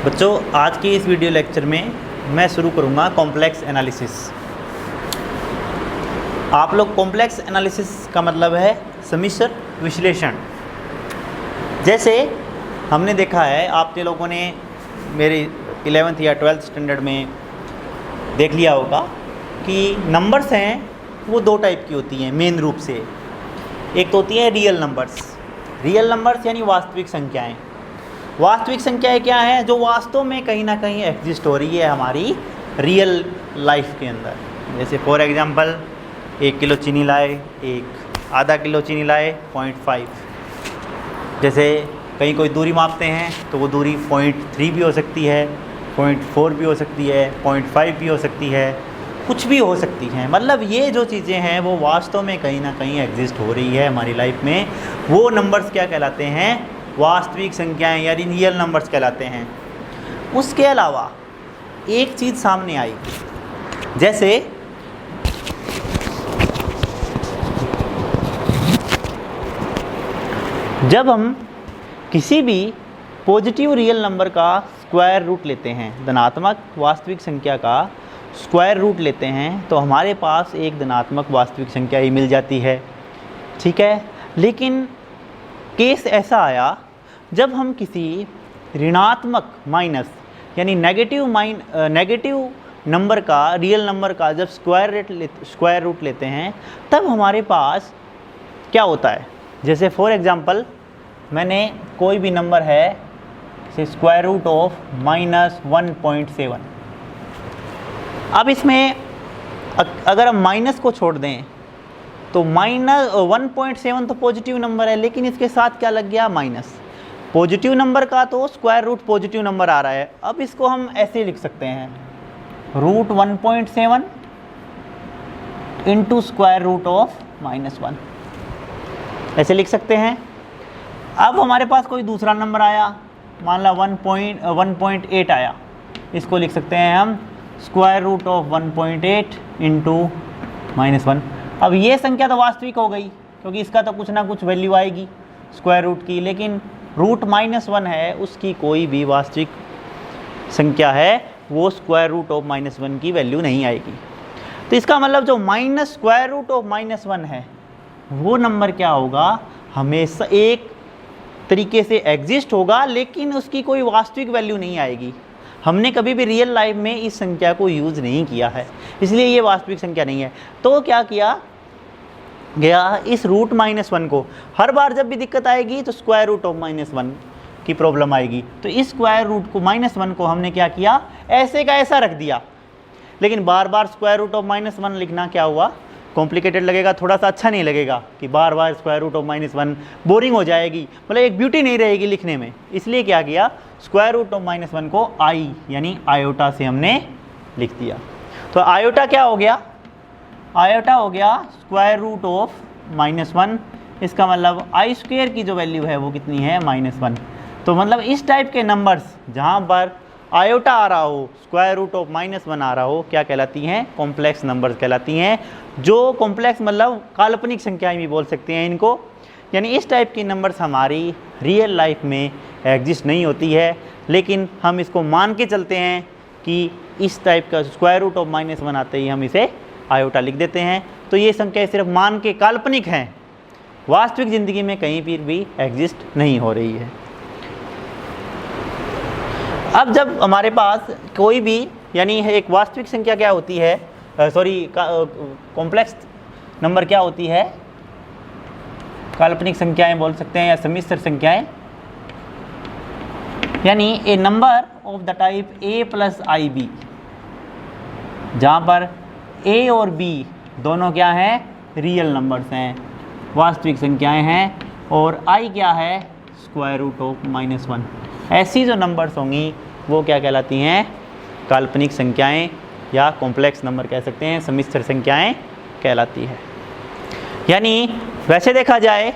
बच्चों, आज की इस वीडियो लेक्चर में मैं शुरू करूंगा कॉम्प्लेक्स एनालिसिस। आप लोग कॉम्प्लेक्स एनालिसिस का मतलब है सम्मिश्र विश्लेषण। जैसे हमने देखा है, आप लोगों ने मेरे 11th या 12th स्टैंडर्ड में देख लिया होगा कि नंबर्स हैं वो दो टाइप की होती हैं मेन रूप से। एक तो होती है रियल नंबर्स यानी वास्तविक संख्याएं। वास्तविक संख्याएं क्या हैं? जो वास्तव में कहीं ना कहीं एग्जिस्ट हो रही है हमारी रियल लाइफ के अंदर। जैसे फॉर एग्जांपल 1 किलो चीनी लाए, एक आधा किलो चीनी लाए 0.5। जैसे कहीं कोई दूरी मापते हैं तो वो दूरी 0.3 भी हो सकती है, 0.4 भी हो सकती है, 0.5 भी हो सकती है, कुछ भी हो सकती हैं। मतलब ये जो चीज़ें हैं वो वास्तव में कहीं ना कहीं एग्जिस्ट हो रही है हमारी लाइफ में। वो नंबर्स क्या कहलाते हैं? वास्तविक संख्याएं यानी रियल नंबर्स कहलाते हैं। उसके अलावा एक चीज़ सामने आई, जैसे जब हम किसी भी पॉजिटिव रियल नंबर का स्क्वायर रूट लेते हैं, धनात्मक वास्तविक संख्या का स्क्वायर रूट लेते हैं, तो हमारे पास एक धनात्मक वास्तविक संख्या ही मिल जाती है। ठीक है, लेकिन केस ऐसा आया जब हम किसी ऋणात्मक माइनस यानी नेगेटिव नंबर का रियल नंबर का जब स्क्वायर रूट लेते हैं, तब हमारे पास क्या होता है। जैसे फॉर एग्जांपल मैंने कोई भी नंबर है, जैसे स्क्वायर रूट ऑफ -1.7। अब इसमें अगर हम माइनस को छोड़ दें तो -1.7 तो पॉजिटिव नंबर है, लेकिन इसके साथ क्या लग गया? माइनस। पॉजिटिव नंबर का तो स्क्वायर रूट पॉजिटिव नंबर आ रहा है। अब इसको हम ऐसे लिख सकते हैं, √1.7 इंटू स्क्वायर रूट ऑफ -1, ऐसे लिख सकते हैं। अब हमारे पास कोई दूसरा नंबर आया, मान ला 1.8 आया, इसको लिख सकते हैं हम स्क्वायर रूट ऑफ 1.8 इंटू -1। अब ये संख्या तो वास्तविक हो गई क्योंकि इसका तो कुछ ना कुछ वैल्यू आएगी स्क्वायर रूट की, लेकिन रूट -1 है, उसकी कोई भी वास्तविक संख्या है वो स्क्वायर रूट ऑफ -1 की वैल्यू नहीं आएगी। तो इसका मतलब जो स्क्वायर रूट ऑफ -1 है वो नंबर क्या होगा? हमेशा एक तरीके से एग्जिस्ट होगा, लेकिन उसकी कोई वास्तविक वैल्यू नहीं आएगी। हमने कभी भी रियल लाइफ में इस संख्या को यूज़ नहीं किया है, इसलिए ये वास्तविक संख्या नहीं है। तो क्या किया गया, इस √-1 को हर बार जब भी दिक्कत आएगी तो स्क्वायर रूट ऑफ -1 की प्रॉब्लम आएगी, तो इस स्क्वायर रूट को -1 को हमने क्या किया, ऐसे का ऐसा रख दिया। लेकिन बार बार स्क्वायर रूट ऑफ -1 लिखना क्या हुआ, कॉम्प्लिकेटेड लगेगा, थोड़ा सा अच्छा नहीं लगेगा कि बार bar square root of -1, boring हो जाएगी, मतलब एक ब्यूटी नहीं रहेगी लिखने में। इसलिए क्या किया, स्क्वायर रूट ऑफ -1 को आई यानी आयोटा से हमने लिख दिया। तो आयोटा क्या हो गया? आयोटा हो गया स्क्वायर रूट ऑफ -1। इसका मतलब आई स्क्वायर की जो वैल्यू है वो कितनी है? -1। तो मतलब इस टाइप के नंबर्स जहाँ पर आयोटा आ रहा हो, स्क्वायर रूट ऑफ -1 आ रहा हो, क्या कहलाती हैं? कॉम्प्लेक्स नंबर्स कहलाती हैं। जो कॉम्प्लेक्स मतलब काल्पनिक संख्याएं भी बोल सकते हैं इनको, यानी इस टाइप की नंबर्स हमारी रियल लाइफ में एग्जिस्ट नहीं होती है, लेकिन हम इसको मान के चलते हैं कि इस टाइप का स्क्वायर रूट ऑफ -1 आते ही हम इसे आयोटा लिख देते हैं। तो ये संख्या सिर्फ मान के काल्पनिक हैं, वास्तविक ज़िंदगी में कहीं पर भी एग्जिस्ट नहीं हो रही है। अब जब हमारे पास कोई भी यानी एक वास्तविक संख्या क्या होती है, कॉम्प्लेक्स नंबर क्या होती है? काल्पनिक संख्याएं बोल सकते हैं या सम्मिश्र संख्याएं, यानी a number of the type a + ib, जहाँ पर a और b दोनों क्या हैं? रियल नंबर्स हैं, वास्तविक संख्याएं हैं, और i क्या है? Square root of -1। ऐसी जो नंबर्स होंगी वो क्या कहलाती हैं? काल्पनिक संख्याएं या कॉम्प्लेक्स नंबर कह सकते हैं, सम्मिश्र संख्याएं कहलाती है। यानी वैसे देखा जाए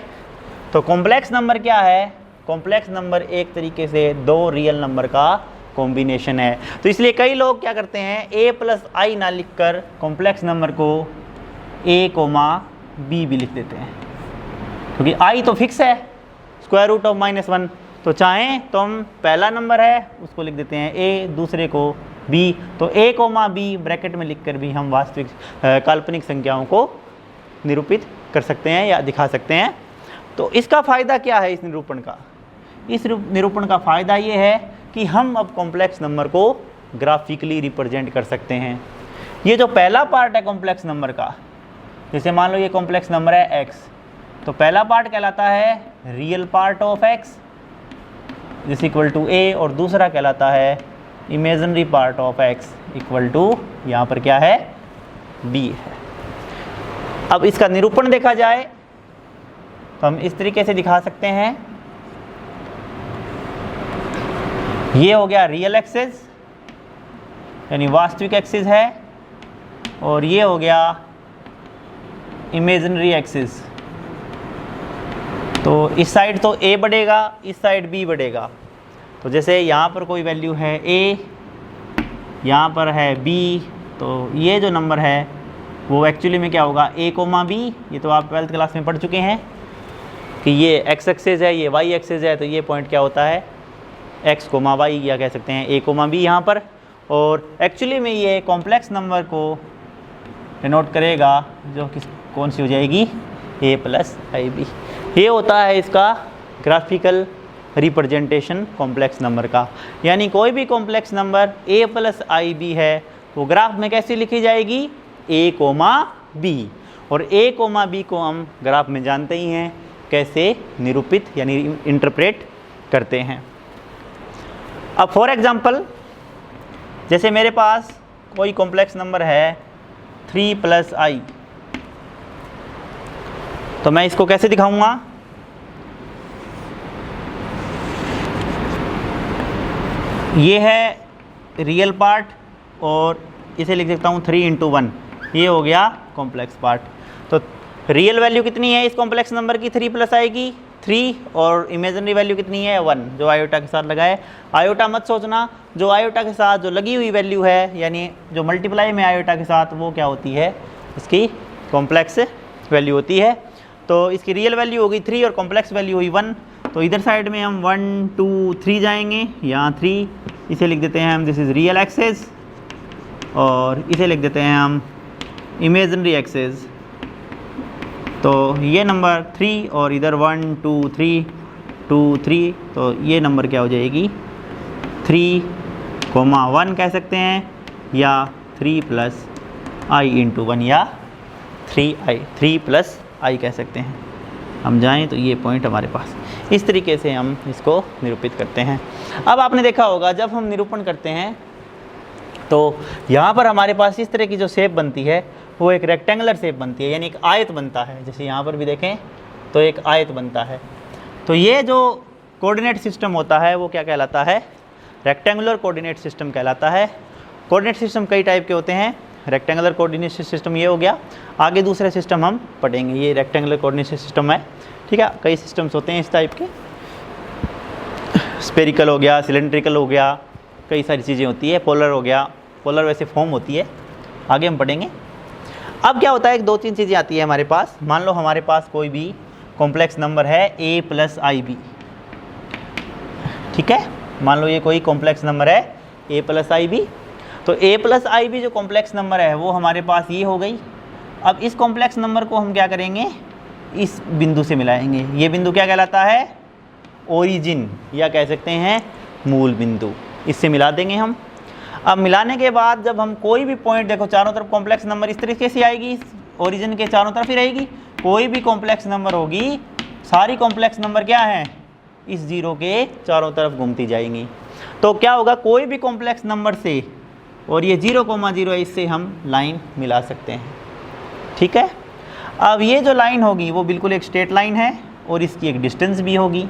तो कॉम्प्लेक्स नंबर क्या है? कॉम्प्लेक्स नंबर एक तरीके से दो रियल नंबर का कॉम्बिनेशन है। तो इसलिए कई लोग क्या करते हैं, a + i ना लिखकर कॉम्प्लेक्स नंबर को a, b भी लिख देते हैं, क्योंकि i तो फिक्स है स्क्वायर रूट ऑफ -1, तो चाहें तो हम पहला नंबर है उसको लिख देते हैं ए, दूसरे को बी, तो ए कोमा बी ब्रैकेट में लिखकर भी हम वास्तविक काल्पनिक संख्याओं को निरूपित कर सकते हैं या दिखा सकते हैं। तो इसका फ़ायदा क्या है इस निरूपण का? इस निरूपण का फ़ायदा ये है कि हम अब कॉम्प्लेक्स नंबर को ग्राफिकली रिप्रेजेंट कर सकते हैं। ये जो पहला पार्ट है कॉम्प्लेक्स नंबर का, जैसे मान लो ये कॉम्प्लेक्स नंबर है x, तो पहला पार्ट कहलाता है real part of x is equal to a, और दूसरा कहलाता है imaginary part of x equal to यहाँ पर क्या है b है। अब इसका निरूपण देखा जाए तो हम इस तरीके से दिखा सकते हैं। ये हो गया रियल एक्सिस यानी वास्तविक एक्सिस है, और ये हो गया इमेजिनरी एक्सिस। तो इस साइड तो a बढ़ेगा, इस साइड b बढ़ेगा। तो जैसे यहाँ पर कोई वैल्यू है a, यहाँ पर है b, तो ये जो नंबर है वो एक्चुअली में क्या होगा a कोमा b। ये तो आप 12th क्लास में पढ़ चुके हैं कि ये x एक्सिस है, ये y एक्सिस है, तो ये पॉइंट क्या होता है x कोमा y, या कह सकते हैं a कोमा b यहाँ पर। और एक्चुअली में ये कॉम्प्लेक्स नंबर को डिनोट करेगा जो कि कौन सी हो जाएगी a प्लस आई बी। ये होता है इसका ग्राफिकल रिप्रेजेंटेशन कॉम्प्लेक्स नंबर का। यानी कोई भी complex number a plus I B है वो ग्राफ में कैसे लिखी जाएगी a कोमा b, और a कोमा b को हम ग्राफ में जानते ही हैं कैसे निरूपित यानी इंटरप्रेट करते हैं। अब फॉर एग्जांपल जैसे मेरे पास कोई कॉम्प्लेक्स नंबर है 3 प्लस आई, तो मैं इसको कैसे दिखाऊंगा? ये है रियल पार्ट और इसे लिख सकता हूँ 3 इंटू 1, ये हो गया कॉम्प्लेक्स पार्ट। तो रियल वैल्यू कितनी है इस कॉम्प्लेक्स नंबर की 3 प्लस आएगी 3, और इमेजिनरी वैल्यू कितनी है 1, जो आयोटा के साथ लगाए। आयोटा मत सोचना, जो आयोटा के साथ जो लगी हुई वैल्यू है यानी जो मल्टीप्लाई में आयोटा के साथ, वो क्या होती है इसकी कॉम्प्लेक्स वैल्यू होती है। तो इसकी रियल वैल्यू होगी 3 और कॉम्प्लेक्स वैल्यू हुई 1। तो इधर साइड में हम 1 2 3 जाएंगे, यहाँ 3, इसे लिख देते हैं हम दिस इज़ रियल एक्सिस, और इसे लिख देते हैं हम इमेजिनरी एक्सिस। तो ये नंबर 3 और इधर 1 2 3 2 3, तो ये नंबर क्या हो जाएगी 3 कोमा 1 कह सकते हैं, या 3 प्लस आई इंटू 1, या 3 प्लस आई कह सकते हैं। हम जाएं तो ये पॉइंट हमारे पास, इस तरीके से हम इसको निरूपित करते हैं। अब आपने देखा होगा जब हम निरूपण करते हैं तो यहाँ पर हमारे पास इस तरह की जो शेप बनती है वो एक रेक्टेंगुलर शेप बनती है, यानी एक आयत बनता है। जैसे यहाँ पर भी देखें तो एक आयत बनता है। तो ये जो कोऑर्डिनेट सिस्टम होता है वो क्या कहलाता है रेक्टेंगुलर कोऑर्डिनेट सिस्टम कहलाता है। कोऑर्डिनेट सिस्टम कई टाइप के होते हैं, रेक्टेंगुलर कोऑर्डिनेट सिस्टम ये हो गया। आगे दूसरे सिस्टम हम पढ़ेंगे, ये रेक्टेंगुलर कोऑर्डिनेट सिस्टम है, ठीक है। कई सिस्टम्स होते हैं इस टाइप के, स्पेरिकल हो गया, सिलेंड्रिकल हो गया, कई सारी चीज़ें होती है। पोलर हो गया, पोलर वैसे फॉर्म होती है, आगे हम पढ़ेंगे। अब क्या होता है, 2-3 चीज़ें आती है हमारे पास। मान लो हमारे पास कोई भी कॉम्प्लेक्स नंबर है a प्लस आई बी, ठीक है। मान लो ये कोई कॉम्प्लेक्स नंबर है a प्लस आई बी, तो a प्लस आई बी जो कॉम्प्लेक्स नंबर है वो हमारे पास ये हो गई। अब इस कॉम्प्लेक्स नंबर को हम क्या करेंगे, इस बिंदु से मिलाएंगे। ये बिंदु क्या कहलाता है ओरिजिन, या कह सकते हैं मूल बिंदु, इससे मिला देंगे हम। अब मिलाने के बाद जब हम कोई भी पॉइंट, देखो चारों तरफ कॉम्प्लेक्स नंबर इस तरीके से आएगी, ओरिजिन के चारों तरफ ही रहेगी। कोई भी कॉम्प्लेक्स नंबर होगी, सारी कॉम्प्लेक्स नंबर क्या है इस जीरो के चारों तरफ घूमती जाएंगी। तो क्या होगा, कोई भी कॉम्प्लेक्स नंबर से, और ये 0,0 है, इससे हम लाइन मिला सकते हैं, ठीक है। अब ये जो लाइन होगी वो बिल्कुल एक स्ट्रेट लाइन है और इसकी एक डिस्टेंस भी होगी।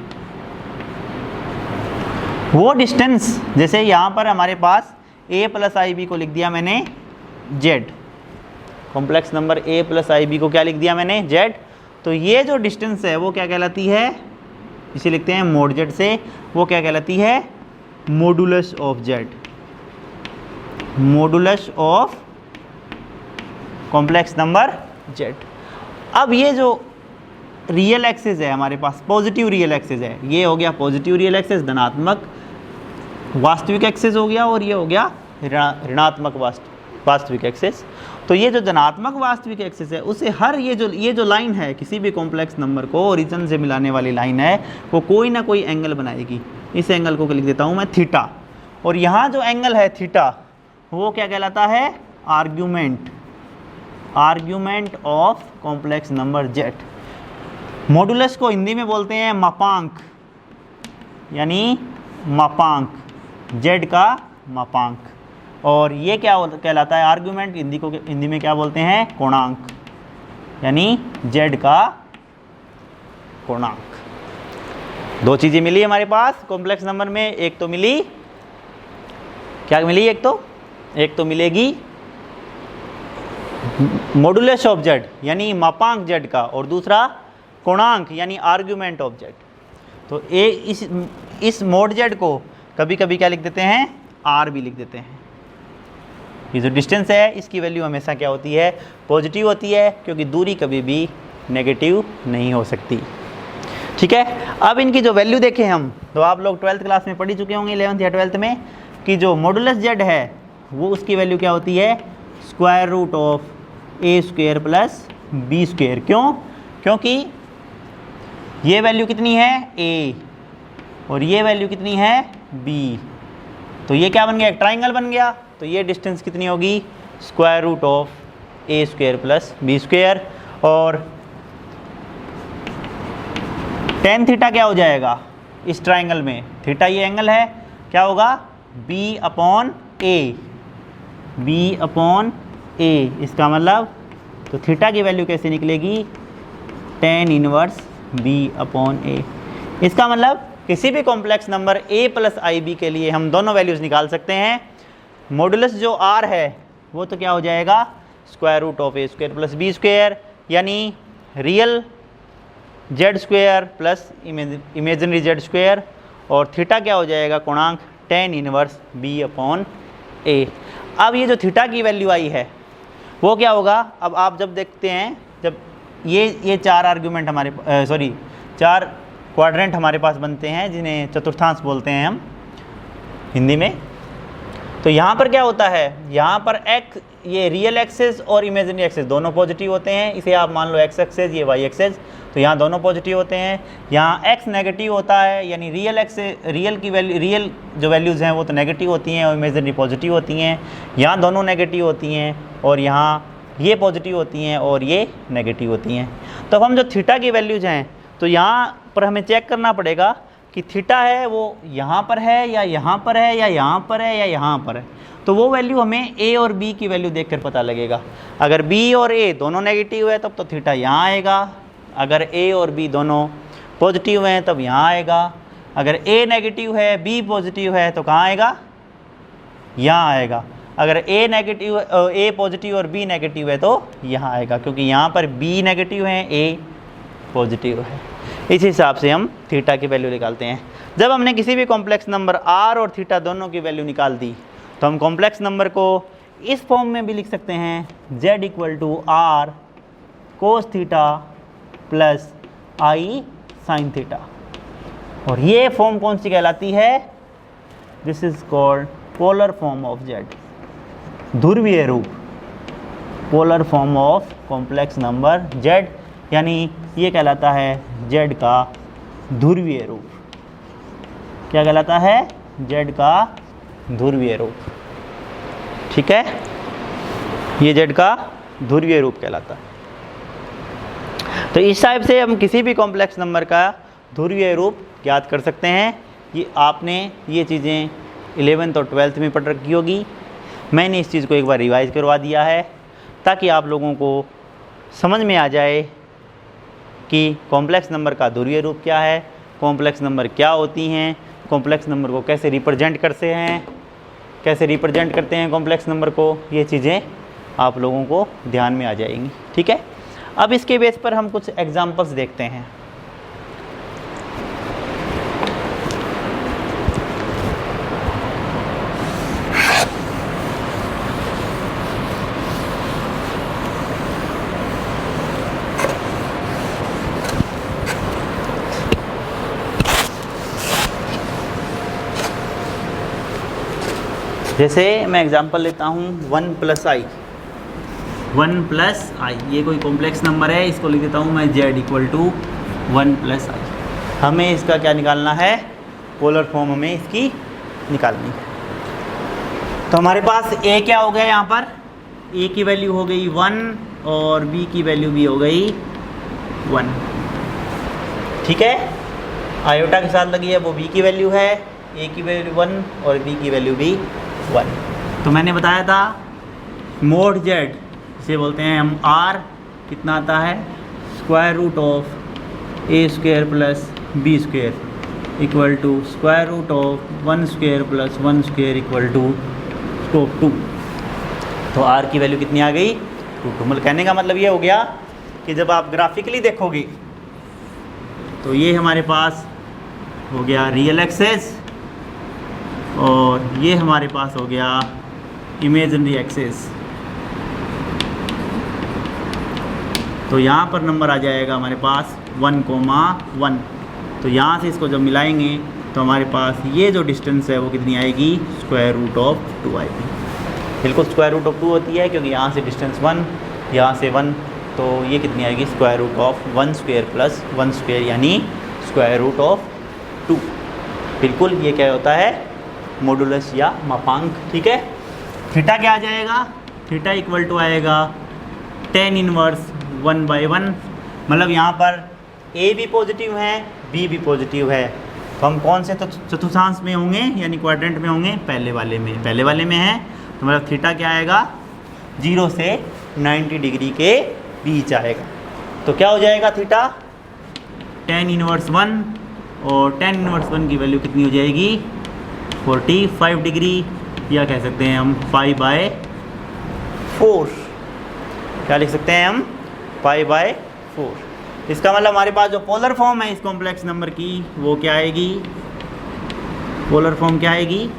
वो डिस्टेंस, जैसे यहाँ पर हमारे पास a प्लस आई बी को लिख दिया मैंने z, complex number a plus I B को क्या लिख दिया मैंने z। तो ये जो डिस्टेंस है वो क्या कहलाती है, इसे लिखते हैं मोड z से, वो क्या कहलाती है modulus of z, modulus of complex number z। अब ये जो रियल एक्सिस है हमारे पास, पॉजिटिव रियल एक्सिस है, ये हो गया पॉजिटिव रियल एक्सिस, धनात्मक वास्तविक एक्सिस हो गया, और ये हो गया ऋणात्मक वास्तविक एक्सिस। तो ये जो धनात्मक वास्तविक एक्सिस है उसे हर ये जो लाइन है किसी भी कॉम्प्लेक्स नंबर को ओरिजिन से मिलाने वाली लाइन है, वो कोई ना कोई एंगल बनाएगी। इस एंगल को लिख देता हूँ मैं थीटा, और यहाँ जो एंगल है थीटा वो क्या कहलाता है, argument of complex number Z. Modulus को हिंदी में बोलते हैं मापांक, यानी मापांक, जेड का मापांक। और ये क्या कहलाता है, आर्ग्यूमेंट हिंदी में क्या बोलते हैं, कोणांक, यानी जेड का कोणांक। दो चीज़ें मिली हमारे पास कॉम्प्लेक्स नंबर में, एक तो मिली क्या मिली, एक तो मिलेगी मॉडुलस ऑफ जेड यानी मापांक जेड का, और दूसरा कोणांक यानी आर्ग्यूमेंट ऑफ जेड। तो इस मोड जेड को कभी कभी क्या लिख देते हैं, आर भी लिख देते हैं। ये जो डिस्टेंस है इसकी वैल्यू हमेशा क्या होती है, पॉजिटिव होती है, क्योंकि दूरी कभी भी नेगेटिव नहीं हो सकती। ठीक है, अब इनकी जो वैल्यू देखें हम, तो आप लोग 12th क्लास में पढ़ ही चुके होंगे, 11th या 12th में, कि जो मॉडुलस जेड है वो उसकी वैल्यू क्या होती है, square root of A square plus B square. क्यों, क्योंकि ये वैल्यू कितनी है, ए, और ये वैल्यू कितनी है, बी। तो ये क्या बन गया, एक ट्राइंगल बन गया। तो ये डिस्टेंस कितनी होगी, square root of A square plus B square, और टेन थीटा क्या हो जाएगा इस ट्राइंगल में, थीटा ये एंगल है, क्या होगा, बी अपॉन ए, इसका मतलब तो थीटा की वैल्यू कैसे निकलेगी, tan inverse B upon A. इसका मतलब किसी भी complex number a plus I B के लिए हम दोनों वैल्यूज़ निकाल सकते हैं। मॉडुलस जो r है वो तो क्या हो जाएगा, square root of A square plus B square, यानी real z square plus imaginary z square, और थीटा क्या हो जाएगा, कोणांक tan inverse b upon a. अब ये जो थीटा की वैल्यू आई है वो क्या होगा, अब आप जब देखते हैं, जब ये चार आर्ग्यूमेंट हमारे चार क्वाड्रेंट हमारे पास बनते हैं, जिन्हें चतुर्थांश बोलते हैं हम हिंदी में। तो यहाँ पर क्या होता है, यहाँ पर x, ये रियल एक्सेस और इमेजिनरी एक्सेस दोनों पॉजिटिव होते हैं। इसे आप मान लो x एक्सेस, ये y एक्सेस, तो यहाँ दोनों पॉजिटिव होते हैं। यहाँ x नेगेटिव होता है, यानी रियल की वैल्यू, रियल जो वैल्यूज़ हैं वो तो नेगेटिव होती हैं और इमेजिनरी पॉजिटिव होती हैं। यहाँ दोनों नेगेटिव होती हैं, और यहाँ ये पॉजिटिव होती हैं और ये नेगेटिव होती हैं। तो अब हम जो थीटा की वैल्यूज़ हैं, तो यहाँ पर हमें चेक करना पड़ेगा कि थीटा है वो यहाँ पर है या यहाँ पर है या यहाँ पर है या यहाँ पर है। तो वो वैल्यू हमें a और b की वैल्यू देखकर पता लगेगा। अगर b और a दोनों नेगेटिव है तब तो थीटा यहाँ आएगा, अगर a और b दोनों पॉजिटिव हैं तब यहाँ आएगा, अगर a नेगेटिव है b पॉजिटिव है तो कहाँ आएगा, यहाँ आएगा। अगर a पॉजिटिव और b नेगेटिव है तो यहाँ आएगा, क्योंकि यहाँ पर b नेगेटिव है, a पॉजिटिव है। इस हिसाब से हम थीटा की वैल्यू निकालते हैं। जब हमने किसी भी कॉम्प्लेक्स नंबर r और थीटा दोनों की वैल्यू निकाल दी, तो हम कॉम्प्लेक्स नंबर को इस फॉर्म में भी लिख सकते हैं, z equal to r cos theta plus i sine theta. और ये फॉर्म कौन सी कहलाती है, this is called polar form of z, ध्रुवीय रूप, polar form of complex number z, यानी ये कहलाता है z का ध्रुवीय रूप। क्या कहलाता है, z का ध्रुवीय रूप। ठीक है, ये z का ध्रुवीय रूप कहलाता है। तो इस टाइप से हम किसी भी कॉम्प्लेक्स नंबर का ध्रुवीय रूप ज्ञात कर सकते हैं। ये आपने ये चीज़ें 11th और 12th में पढ़ रखी होगी। मैंने इस चीज़ को एक बार रिवाइज करवा दिया है ताकि आप लोगों को समझ में आ जाए कि कॉम्प्लेक्स नंबर का ध्रुवीय रूप क्या है, कॉम्प्लेक्स नंबर क्या होती हैं, कॉम्प्लेक्स नंबर को कैसे रिप्रेजेंट करते हैं कॉम्प्लेक्स नंबर को। ये चीज़ें आप लोगों को ध्यान में आ जाएंगी। ठीक है, अब इसके बेस पर हम कुछ एग्जांपल्स देखते हैं। जैसे मैं एग्जांपल लेता हूँ 1 + i, 1 + i, ये कोई कॉम्प्लेक्स नंबर है, इसको लिख देता हूँ मैं z = 1 + i। हमें इसका क्या निकालना है, पोलर फॉर्म हमें इसकी निकालनी है। तो हमारे पास a क्या हो गया, यहाँ पर a की वैल्यू हो गई 1 और b की वैल्यू भी हो गई 1, ठीक है। आयोटा के साथ लगी है वो b की वैल्यू है, a की वैल्यू 1 और b की वैल्यू भी 1। तो मैंने बताया था मोड z इसे बोलते हैं हम r, कितना आता है √a² + b² equal to √1² + 1² equal to √2। तो r की वैल्यू कितनी आ गई, √2। मतलब कहने का मतलब ये हो गया कि जब आप ग्राफिकली देखोगे तो ये हमारे पास हो गया रियल एक्सेस और ये हमारे पास हो गया इमेजिनरी एक्सेस। तो यहाँ पर नंबर आ जाएगा हमारे पास 1,1। तो यहाँ से इसको जब मिलाएंगे तो हमारे पास ये जो डिस्टेंस है वो कितनी आएगी, √2 आएगी। बिल्कुल √2 होती है क्योंकि यहाँ से डिस्टेंस 1, यहाँ से 1, तो ये कितनी आएगी √1² + 1² यानी √2। बिल्कुल ये क्या होता है, मॉडुलस या मापांक, ठीक है। थीटा क्या आ जाएगा, थीटा इक्वल टू आएगा tan 1/1। मतलब यहाँ पर a भी पॉजिटिव है, b भी पॉजिटिव है, तो हम कौन से तो चतुर्थांश में होंगे यानी क्वाड्रेंट में होंगे, पहले वाले में है। तो मतलब थीटा क्या आएगा, 0 से 90 डिग्री के बीच आएगा। तो क्या हो जाएगा थीटा, tan 1 और tan 1 की वैल्यू कितनी हो जाएगी 45 डिग्री, या कह सकते हैं हम 5/4। क्या लिख सकते हैं हम, 5/4। इसका मतलब हमारे पास जो पोलर फॉर्म है इस कॉम्प्लेक्स नंबर की वो क्या आएगी, पोलर फॉर्म क्या आएगी,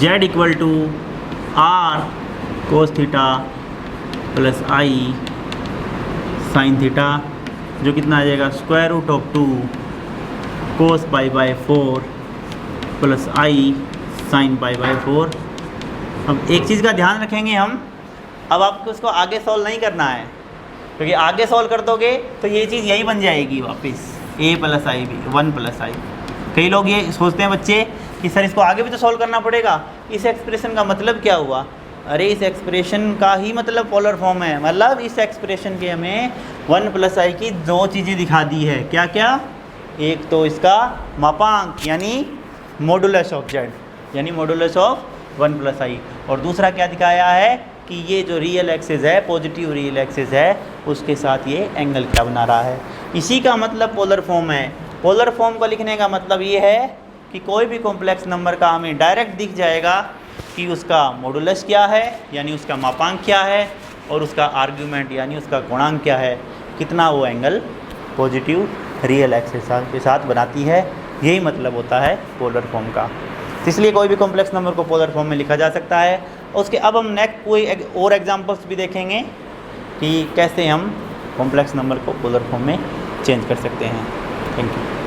z = r cos θ + i sin θ, जो कितना आ जाएगा √2 cos π/4 + i sin π/4। अब एक चीज़ का ध्यान रखेंगे हम, अब आपको इसको आगे सॉल्व नहीं करना है, क्योंकि आगे सॉल्व कर दोगे तो ये चीज़ यही बन जाएगी वापस, a + i भी 1 + i। कई लोग ये सोचते हैं बच्चे कि सर इसको आगे भी तो सॉल्व करना पड़ेगा, इस एक्सप्रेशन का मतलब क्या हुआ। अरे इस एक्सप्रेशन का ही मतलब पोलर फॉर्म है, मतलब इस एक्सप्रेशन के हमें 1 + i की दो चीज़ें दिखा दी है। क्या क्या, एक तो इसका मापांक यानी मॉडुलस ऑफ z यानी मॉडुलस ऑफ 1 + i, और दूसरा क्या दिखाया है कि ये जो रियल एक्सिस है, पॉजिटिव रियल एक्सिस है, उसके साथ ये एंगल क्या बना रहा है। इसी का मतलब पोलर फॉर्म है। पोलर फॉर्म को लिखने का मतलब ये है कि कोई भी कॉम्प्लेक्स नंबर का हमें डायरेक्ट दिख जाएगा कि उसका मॉडुलस क्या है यानी उसका मापांक क्या है, और उसका आर्ग्यूमेंट यानी उसका गुणांक क्या है, कितना वो एंगल पॉजिटिव रियल एक्सिस के साथ बनाती है। यही मतलब होता है पोलर फॉर्म का। इसलिए कोई भी कॉम्प्लेक्स नंबर को पोलर फॉर्म में लिखा जा सकता है। उसके अब हम नेक्स्ट कोई और एग्जांपल्स भी देखेंगे कि कैसे हम कॉम्प्लेक्स नंबर को पोलर फॉर्म में चेंज कर सकते हैं। Thank you.